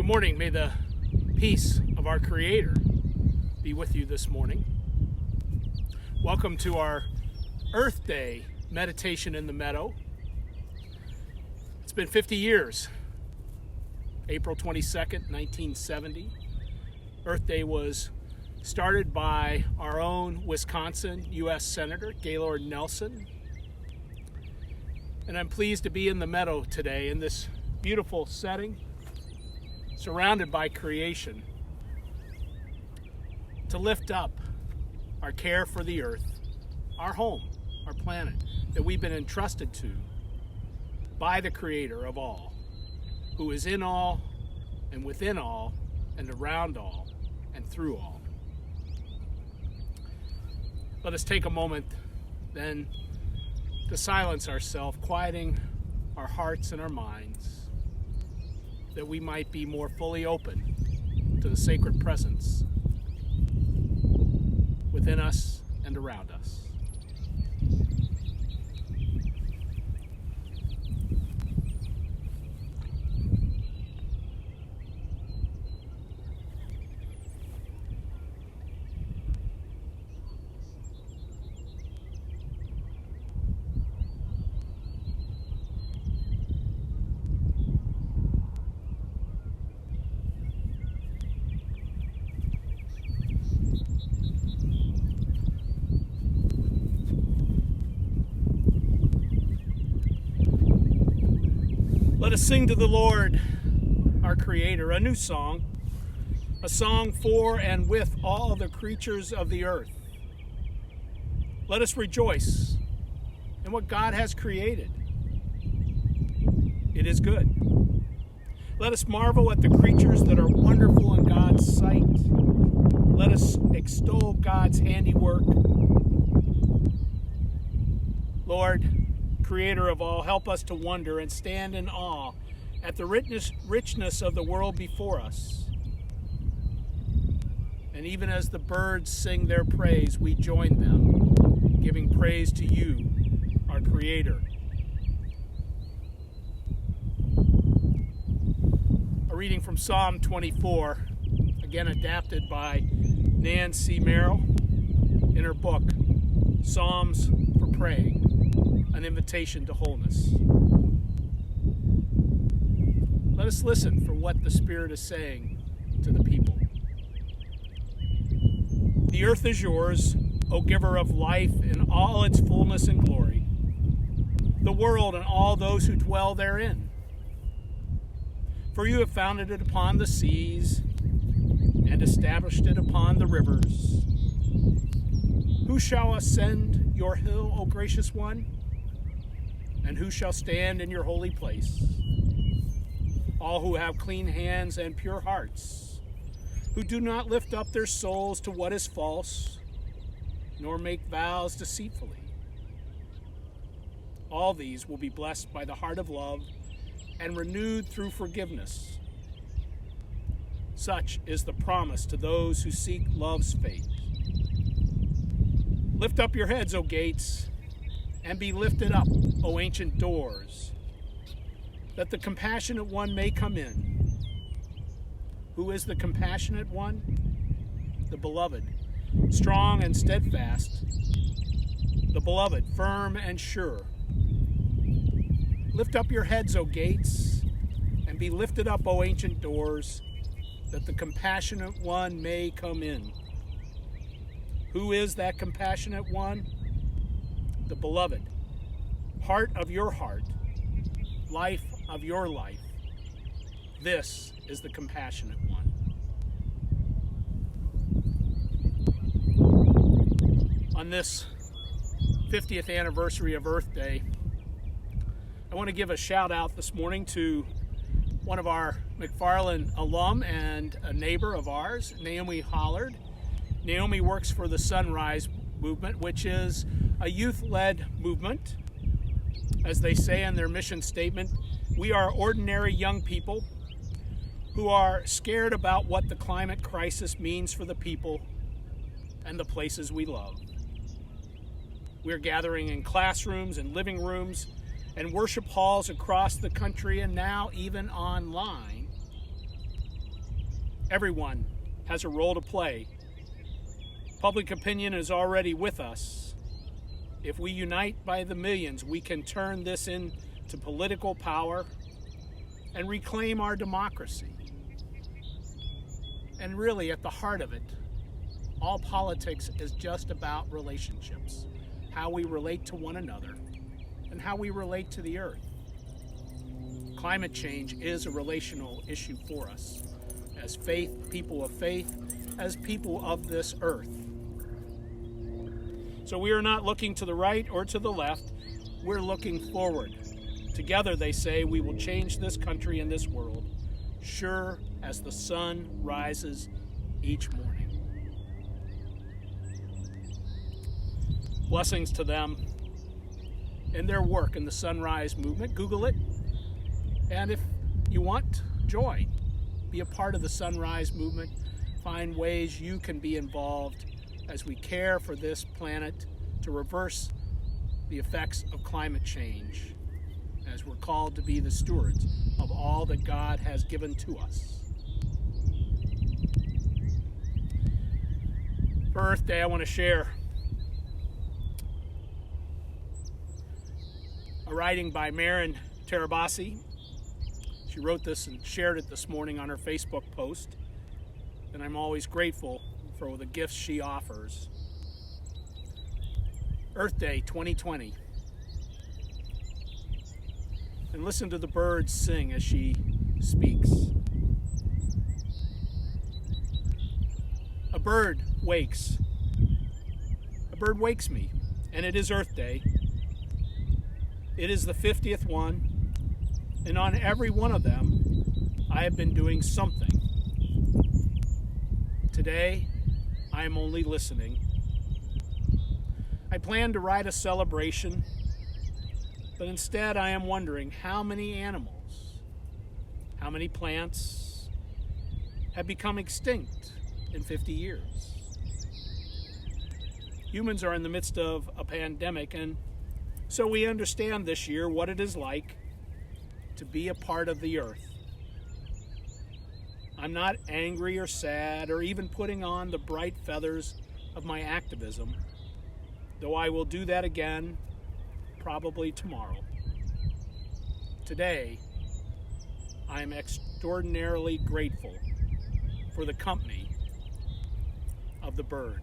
morning. May the peace of our Creator be with you this morning. Welcome to our Earth Day meditation in the meadow. It's been 50 years. April 22nd, 1970. Earth Day was started by our own Wisconsin U.S. Senator, Gaylord Nelson. And I'm pleased to be in the meadow today in this beautiful setting, surrounded by creation, to lift up our care for the earth, our home, our planet, that we've been entrusted to by the Creator of all, who is in all and within all and around all and through all. Let us take a moment then to silence ourselves, quieting our hearts and our minds, that we might be more fully open to the sacred presence within us and around us. Let us sing to the Lord, our Creator, a new song, a song for and with all the creatures of the earth. Let us rejoice in what God has created. It is good. Let us marvel at the creatures that are wonderful in God's sight. Let us extol God's handiwork. Lord, Creator of all, help us to wonder and stand in awe at the richness of the world before us. And even as the birds sing their praise, we join them, giving praise to you, our Creator. A reading from Psalm 24, again adapted by Nancy Merrill in her book, Psalms for Praying, an Invitation to Wholeness. Let us listen for what the Spirit is saying to the people. The earth is yours, O giver of life in all its fullness and glory, the world and all those who dwell therein. For you have founded it upon the seas and established it upon the rivers. Who shall ascend your hill, O gracious one? And who shall stand in your holy place? All who have clean hands and pure hearts, who do not lift up their souls to what is false, nor make vows deceitfully. All these will be blessed by the heart of love and renewed through forgiveness. Such is the promise to those who seek love's faith. Lift up your heads, O gates, and be lifted up, O ancient doors, that the compassionate one may come in. Who is the compassionate one? The beloved, strong and steadfast, the beloved, firm and sure. Lift up your heads, O gates, and be lifted up, O ancient doors, that the compassionate one may come in. Who is that compassionate one? The beloved, heart of your heart, life of your life. This is the compassionate one. On this 50th anniversary of Earth Day, I want to give a shout out this morning to one of our McFarland alum and a neighbor of ours, Naomi Hollard. Naomi works for the Sunrise Movement, which is a youth-led movement. As they say in their mission statement, we are ordinary young people who are scared about what the climate crisis means for the people and the places we love. We're gathering in classrooms and living rooms and worship halls across the country and now even online Everyone has a role to play. Public opinion is already with us. If we unite by the millions, we can turn this into political power and reclaim our democracy. And really, at the heart of it, all politics is just about relationships, how we relate to one another and how we relate to the earth. Climate change is a relational issue for us, as people of faith, as people of this earth. So we are not looking to the right or to the left, we're looking forward. Together, they say, we will change this country and this world, sure as the sun rises each morning. Blessings to them in their work in the Sunrise Movement. Google it. And if you want, join. Be a part of the Sunrise Movement. Find ways you can be involved as we care for this planet to reverse the effects of climate change, as we're called to be the stewards of all that God has given to us. For Earth Day, I want to share a writing by Marin Terabasi. She wrote this and shared it this morning on her Facebook post, and I'm always grateful for the gifts she offers. Earth Day 2020. And listen to the birds sing as she speaks. A bird wakes. A bird wakes me, and it is Earth Day. It is the 50th one, and on every one of them, I have been doing something. Today, I am only listening. I plan to write a celebration, but instead I am wondering how many animals, how many plants have become extinct in 50 years. Humans are in the midst of a pandemic, and so we understand this year what it is like to be a part of the earth. I'm not angry or sad or even putting on the bright feathers of my activism, though I will do that again probably tomorrow. Today, I am extraordinarily grateful for the company of the bird.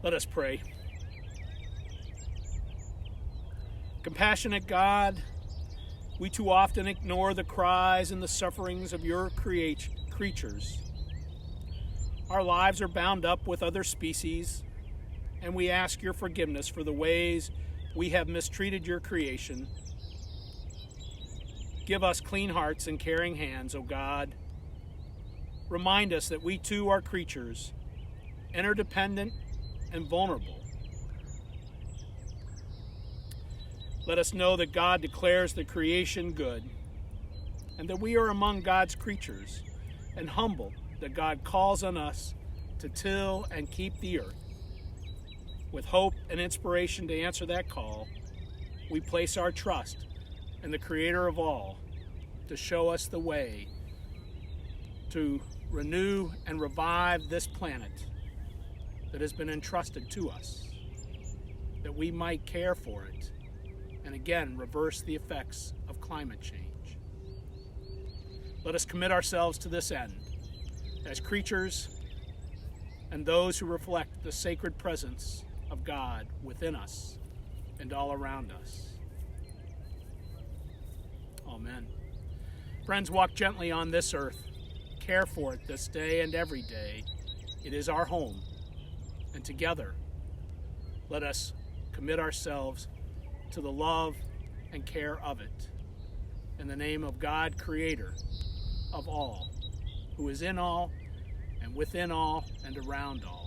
Let us pray. Compassionate God, we too often ignore the cries and the sufferings of your creatures. Our lives are bound up with other species, and we ask your forgiveness for the ways we have mistreated your creation. Give us clean hearts and caring hands, O God. Remind us that we too are creatures, interdependent and vulnerable. Let us know that God declares the creation good, and that we are among God's creatures, and humble that God calls on us to till and keep the earth. With hope and inspiration to answer that call, we place our trust in the Creator of all to show us the way to renew and revive this planet that has been entrusted to us, that we might care for it and again reverse the effects of climate change. Let us commit ourselves to this end as creatures and those who reflect the sacred presence of God within us and all around us. Amen. Friends, walk gently on this earth. Care for it this day and every day. It is our home. And together, let us commit ourselves to the love and care of it. In the name of God, Creator of all, who is in all and within all and around all.